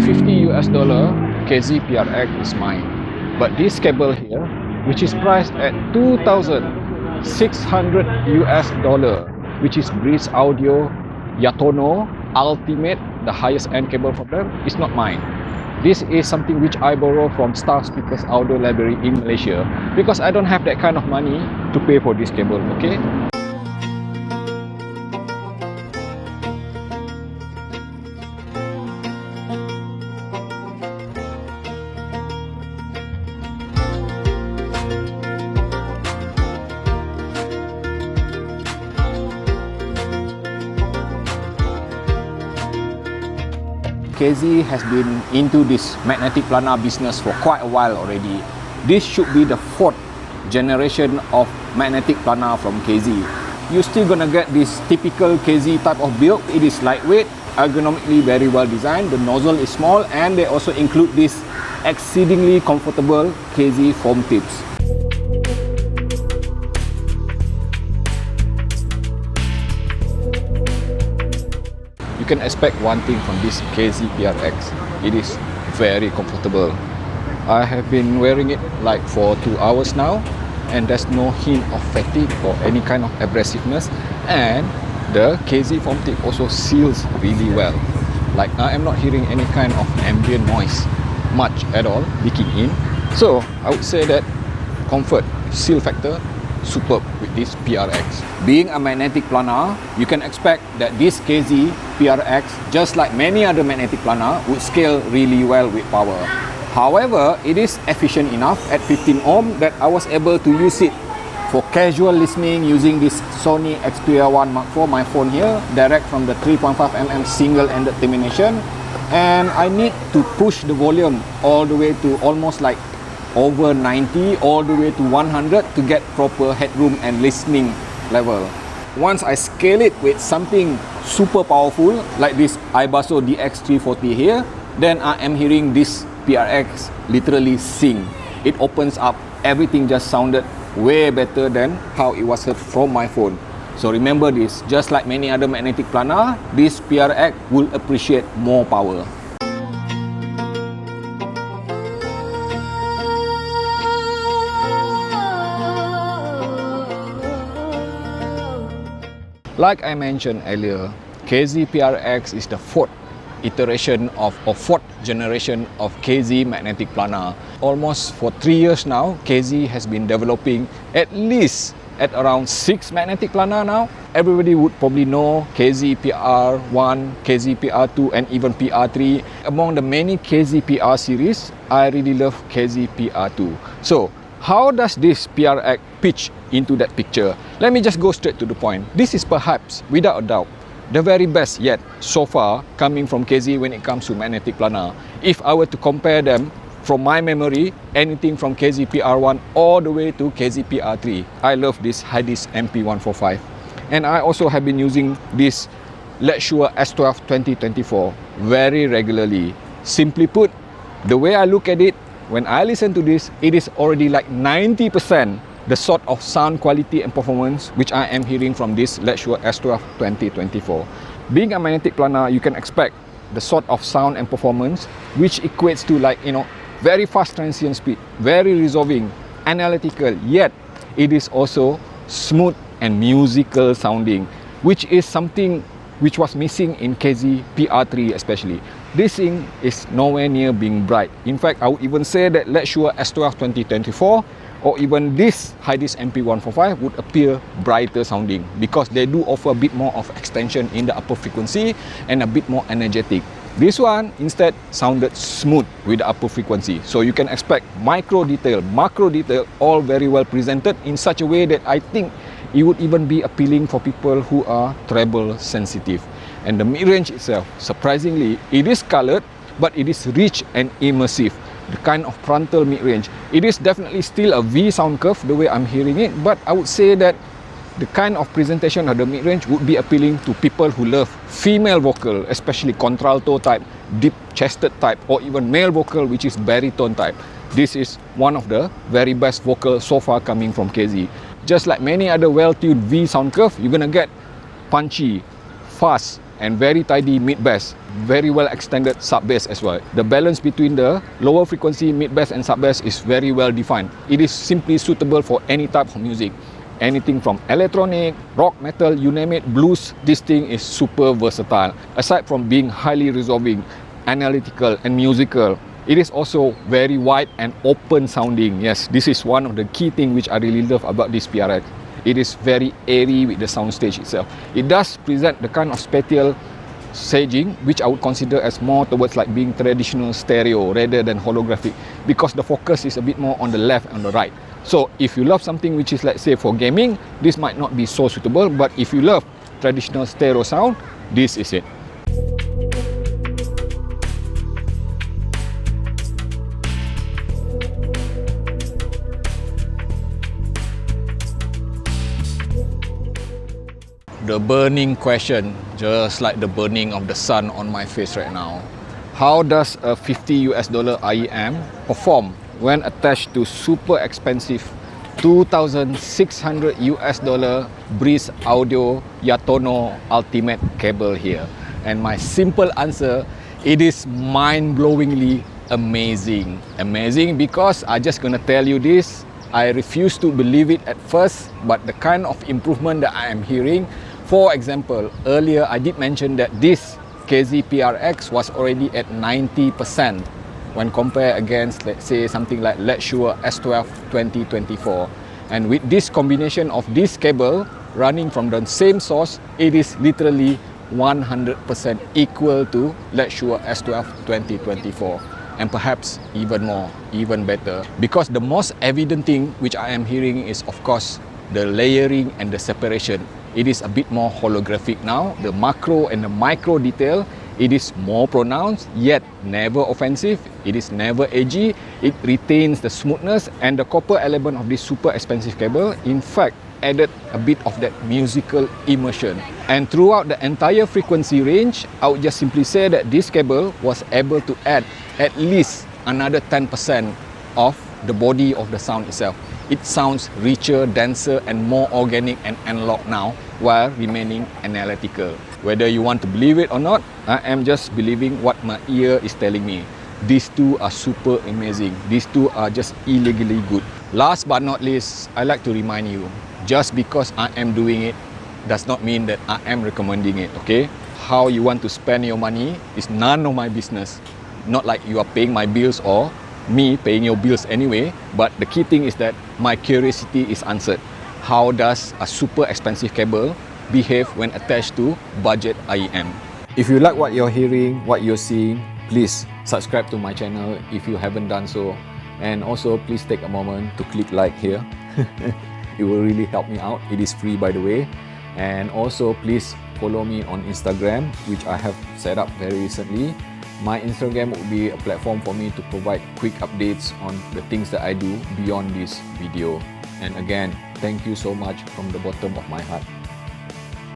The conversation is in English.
$50 KZ PRX is mine. But this cable here, which is priced at $2,600, which is Brise Audio Yatono Ultimate, the highest end cable from them, is not mine. This is something which I borrow from Star Speakers Audio Library in Malaysia, because I don't have that kind of money to pay for this cable, okay? KZ has been into this magnetic planar business for quite a while already. This should be the 4th generation of magnetic planar from KZ. You're still gonna get this typical KZ type of build. It is lightweight, ergonomically very well designed, the nozzle is small, and they also include this exceedingly comfortable KZ foam tips. You can expect one thing from this KZ PRX. It is very comfortable. I have been wearing it like for 2 hours now, and there's no hint of fatigue or any kind of abrasiveness, and the KZ foam tip also seals really well. Like, I am not hearing any kind of ambient noise much at all leaking in. So I would say that comfort, seal factor, superb with this PRX. Being a magnetic planar, you can expect that this KZ PRX, just like many other magnetic planar, would scale really well with power. However, it is efficient enough at 15 ohm that I was able to use it for casual listening using this Sony Xperia 1 Mark IV, my phone here, direct from the 3.5mm single-ended termination, and I need to push the volume all the way to almost like over 90 all the way to 100 to get proper headroom and listening level. Once I scale it with something super powerful like this iBasso DX340 here, then I am hearing this PRX literally sing. It opens up, everything just sounded way better than how it was heard from my phone. So remember this, just like many other magnetic planar, this PRX will appreciate more power. Like I mentioned earlier, KZ PRX is the 4th iteration of, or 4th generation of KZ magnetic planar. Almost for 3 years now, KZ has been developing at least at around 6 magnetic planar now. Everybody would probably know KZ PR1, KZ PR2, and even PR3. Among the many KZ PR series, I really love KZ PR2. So, how does this PRX pitch into that picture? Let me just go straight to the point. This is perhaps, without a doubt, the very best yet so far coming from KZ when it comes to magnetic planar. If I were to compare them from my memory, anything from KZ PR1 all the way to KZ PR3. I love this HiDis MP145. And I also have been using this Luxury S12 2024 very regularly. Simply put, the way I look at it, when I listen to this, it is already like 90% the sort of sound quality and performance which I am hearing from this Luxury S12 2024. Being a magnetic planar, you can expect the sort of sound and performance which equates to, like, you know, very fast transient speed, very resolving, analytical, yet it is also smooth and musical sounding, which is something which was missing in KZ PR3 especially. This thing is nowhere near being bright. In fact, I would even say that Luxury S12 2024 or even this HiDis MP145 would appear brighter sounding because they do offer a bit more of extension in the upper frequency and a bit more energetic. This one instead sounded smooth with the upper frequency. So you can expect micro detail, macro detail, all very well presented in such a way that I think it would even be appealing for people who are treble sensitive. And the mid-range itself, surprisingly, it is colored, but it is rich and immersive. The kind of frontal mid-range. It is definitely still a V sound curve the way I'm hearing it, but I would say that the kind of presentation of the mid-range would be appealing to people who love female vocal, especially contralto type, deep-chested type, or even male vocal, which is baritone type. This is one of the very best vocals so far coming from KZ. Just like many other well-tuned V sound curve, you're gonna get punchy, fast, and very tidy mid-bass, very well extended sub-bass as well. The balance between the lower frequency mid-bass and sub-bass is very well defined. It is simply suitable for any type of music. Anything from electronic, rock, metal, you name it, blues, this thing is super versatile. Aside from being highly resolving, analytical and musical, it is also very wide and open sounding. Yes, this is one of the key things which I really love about this PRX. It is very airy with the soundstage itself. It does present the kind of spatial staging which I would consider as more towards like being traditional stereo rather than holographic, because the focus is a bit more on the left and the right. So if you love something which is, let's say, for gaming, this might not be so suitable, but if you love traditional stereo sound, this is it. The burning question, just like the burning of the sun on my face right now. How does a $50 IEM perform when attached to super expensive $2,600 Brise Audio Yatono Ultimate cable here? And my simple answer, it is mind-blowingly amazing. Amazing because I'm just gonna tell you this, I refuse to believe it at first, but the kind of improvement that I am hearing, for example, earlier I did mention that this KZ PRX was already at 90% when compared against, let's say, something like Luxury S12 2024. And with this combination of this cable running from the same source, it is literally 100% equal to Luxury S12 2024. And perhaps even more, even better. Because the most evident thing which I am hearing is, of course, the layering and the separation. It is a bit more holographic now. The macro and the micro detail, it is more pronounced, yet never offensive. It is never edgy. It retains the smoothness, and the copper element of this super expensive cable, in fact, added a bit of that musical immersion. And throughout the entire frequency range, I would just simply say that this cable was able to add at least another 10% of the body of the sound itself. It sounds richer, denser and more organic and analog now, while remaining analytical. Whether you want to believe it or not, I am just believing what my ear is telling me. These two are super amazing. These two are just illegally good. Last but not least, I like to remind you, just because I am doing it does not mean that I am recommending it, okay? How you want to spend your money is none of my business. Not like you are paying my bills or me paying your bills anyway, but the key thing is that my curiosity is answered. How does a super expensive cable behave when attached to budget IEM? If you like what you're hearing, what you're seeing, please subscribe to my channel if you haven't done so. And also please take a moment to click like here. It will really help me out. It is free, by the way. And also please follow me on Instagram, which I have set up very recently. My Instagram will be a platform for me to provide quick updates on the things that I do beyond this video. And again, thank you so much from the bottom of my heart.